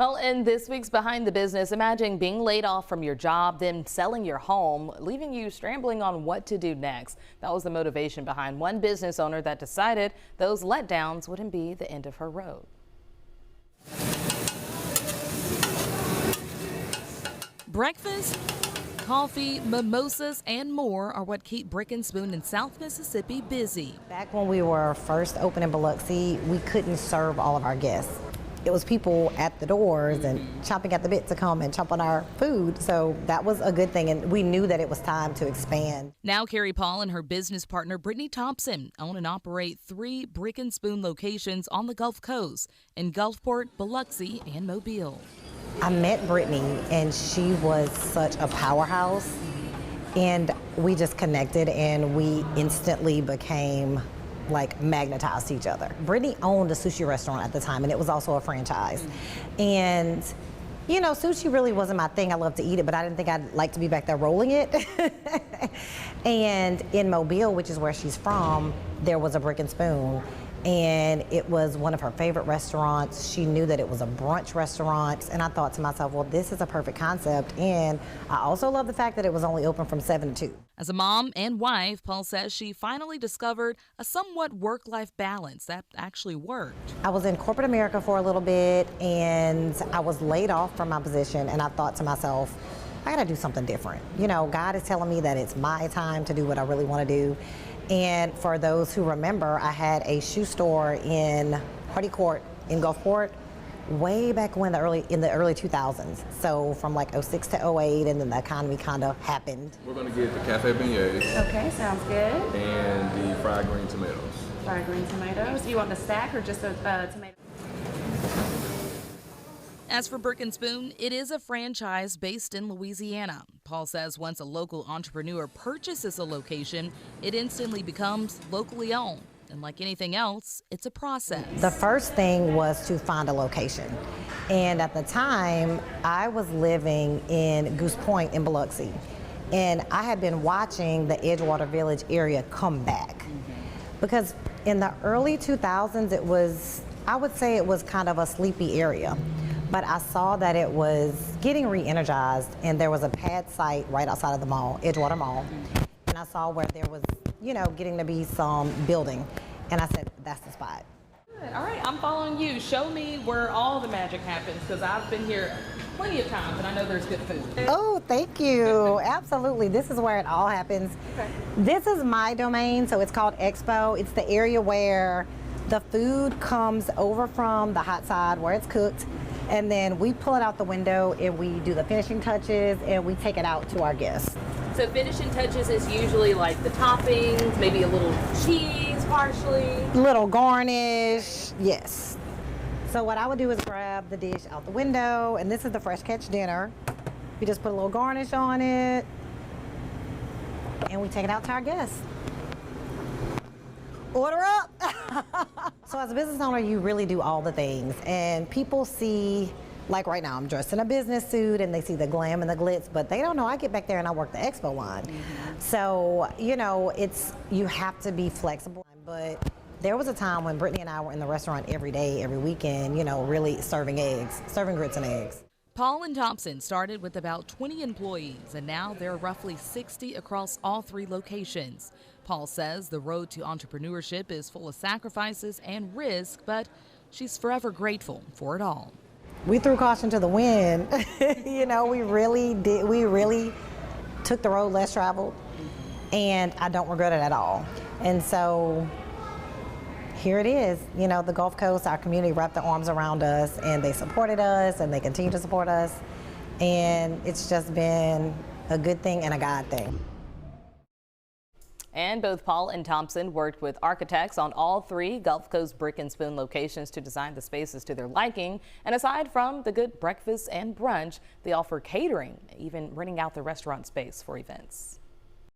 Well, in this week's Behind the Business, imagine being laid off from your job, then selling your home, leaving you scrambling on what to do next. That was the motivation behind one business owner that decided those letdowns wouldn't be the end of her road. Breakfast, coffee, mimosas, and more are what keep Brick and Spoon in South Mississippi busy. Back when we were first open in Biloxi, we couldn't serve all of our guests. It was people at the doors and chomping at the bit to come and chomp on our food. So that was a good thing, and we knew that it was time to expand. Now Carrie Paul and her business partner Brittany Thompson own and operate 3 Brick and Spoon locations on the Gulf Coast in Gulfport, Biloxi, and Mobile. I met Brittany, and she was such a powerhouse, and we just connected, and we instantly became like magnetized to each other. Brittany owned a sushi restaurant at the time, and it was also a franchise. And you know, sushi really wasn't my thing. I loved to eat it, but I didn't think I'd like to be back there rolling it. And in Mobile, which is where she's from, there was a Brick and Spoon, and it was one of her favorite restaurants. She knew that it was a brunch restaurant, and I thought to myself, well, this is a perfect concept. And I also love the fact that it was only open from 7 to 2. As a mom and wife, Paul says she finally discovered a somewhat work-life balance that actually worked. I was in corporate America for a little bit, and I was laid off from my position, and I thought to myself, I gotta do something different. You know, God is telling me that it's my time to do what I really want to do. And for those who remember, I had a shoe store in Hardy Court in Gulfport way back when in the early 2000s. So from like 06 to 08, and then the economy kind of happened. We're going to get the cafe beignets. Okay, sounds good. And the fried green tomatoes. Fried green tomatoes. Do you want the stack or just a tomato? As for Brick and Spoon, it is a franchise based in Louisiana. Paul says once a local entrepreneur purchases a location, it instantly becomes locally owned. And like anything else, it's a process. The first thing was to find a location. And at the time, I was living in Goose Point in Biloxi. And I had been watching the Edgewater Village area come back. Because in the early 2000s, it was, I would say it was kind of a sleepy area. But I saw that it was getting re-energized, and there was a pad site right outside of the mall, Edgewater Mall. And I saw where there was, you know, getting to be some building. And I said, that's the spot. Good. All right, I'm following you. Show me where all the magic happens, because I've been here plenty of times, and I know there's good food. Oh, thank you. Absolutely. This is where it all happens. Okay. This is my domain, so it's called Expo. It's the area where the food comes over from the hot side where it's cooked, and then we pull it out the window and we do the finishing touches and we take it out to our guests. So finishing touches is usually like the toppings, maybe a little cheese, partially. Little garnish, yes. So what I would do is grab the dish out the window, and this is the fresh catch dinner. We just put a little garnish on it, and we take it out to our guests. Order up! So as a business owner, you really do all the things, and people see, like right now, I'm dressed in a business suit, and they see the glam and the glitz, but they don't know I get back there and I work the expo line. So, you know, you have to be flexible. But there was a time when Brittany and I were in the restaurant every day, every weekend, you know, really serving grits and eggs. Paul and Thompson started with about 20 employees, and now there are roughly 60 across all 3 locations. Paul says the road to entrepreneurship is full of sacrifices and risk, but she's forever grateful for it all. We threw caution to the wind. You know, we really did. We really took the road less traveled, and I don't regret it at all. And so here it is. You know, the Gulf Coast, our community wrapped their arms around us, and they supported us, and they continue to support us. And it's just been a good thing and a God thing. And both Paul and Thompson worked with architects on all 3 Gulf Coast Brick and Spoon locations to design the spaces to their liking. And aside from the good breakfast and brunch, they offer catering, even renting out the restaurant space for events.